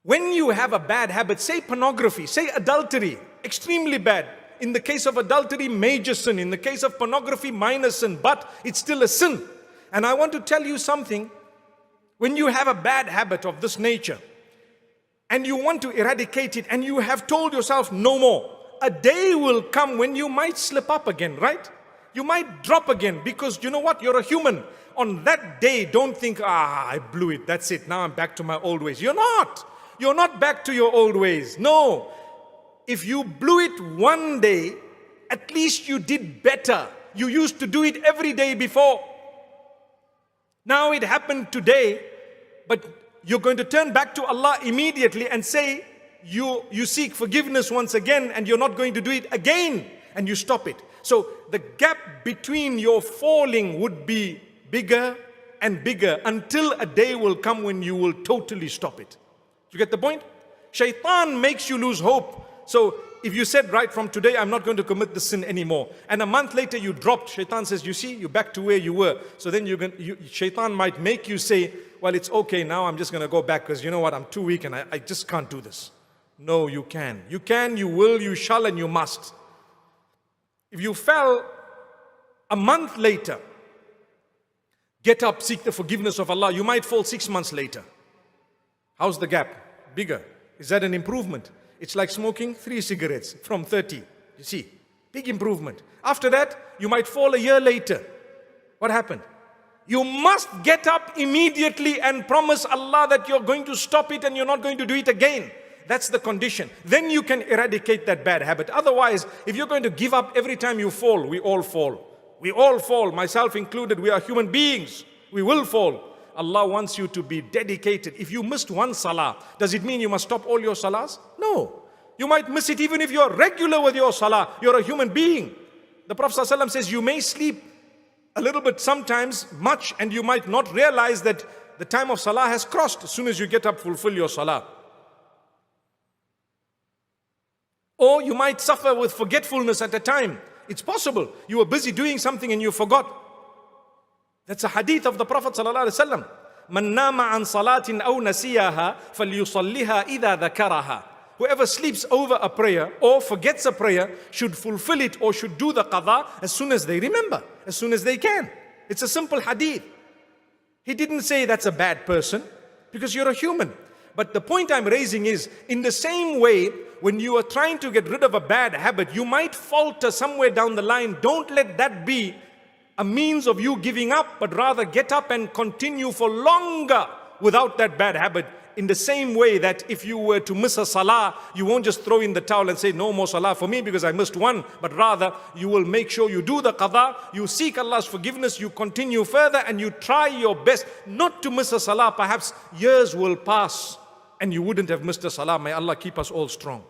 When you have a bad habit, say pornography, say adultery, extremely bad. In the case of adultery, major sin. In the case of pornography, minor sin, but it's still a sin. And I want to tell you something. When you have a bad habit of this nature, and you want to eradicate it, and you have told yourself no more, a day will come when you might slip up again, right? You might drop again, because you know what? You're a human. On that day, don't think, I blew it, that's it, now I'm back to my old ways. You're not. You're not back to your old ways. No. If you blew it one day, at least you did better. You used to do it every day before. Now it happened today, but you're going to turn back to Allah immediately and say, you seek forgiveness once again, and you're not going to do it again, and you stop it. So the gap between your falling would be bigger and bigger until a day will come when you will totally stop it. You get the point? Shaitan makes you lose hope. So if you said, right from today, I'm not going to commit the sin anymore, and a month later you dropped, Shaitan says, you see, you're back to where you were. So then Shaitan might make you say, well, it's okay, now I'm just going to go back because you know what, I'm too weak and I just can't do this. No, you can. You can, you will, you shall, and you must. If you fell a month later, get up, seek the forgiveness of Allah. You might fall 6 months later. How's the gap? Bigger. Is that an improvement? It's like smoking 3 cigarettes from 30. You see, big improvement. After that, you might fall a year later. What happened? You must get up immediately and promise Allah that you're going to stop it and you're not going to do it again. That's the condition. Then you can eradicate that bad habit. Otherwise, if you're going to give up every time you fall, we all fall. We all fall, myself included. We are human beings. We will fall. Allah wants you to be dedicated. If you missed one salah, does it mean you must stop all your salahs? No. You might miss it even if you're regular with your salah. You're a human being. The Prophet ﷺ says you may sleep a little bit sometimes, much, and you might not realize that the time of salah has crossed. As soon as you get up, fulfill your salah. Or you might suffer with forgetfulness at a time. It's possible. You were busy doing something and you forgot. That's a hadith of the Prophet ﷺ. مَنْ نَامَ عَنْ صَلَاةٍ أَوْ نَسِيَهَا فَلْيُصَلِّهَا إِذَا ذَكَرَهَا. Whoever sleeps over a prayer or forgets a prayer should fulfill it or should do the qadha as soon as they remember, as soon as they can. It's a simple hadith. He didn't say that's a bad person, because you're a human. But the point I'm raising is, in the same way, when you are trying to get rid of a bad habit, you might falter somewhere down the line. Don't let that be a means of you giving up, but rather get up and continue for longer without that bad habit. In the same way that if you were to miss a salah, you won't just throw in the towel and say no more salah for me because I missed one, but rather you will make sure you do the qadha, you seek Allah's forgiveness, you continue further, and you try your best not to miss a salah. Perhaps years will pass and you wouldn't have missed a salah. May Allah keep us all strong.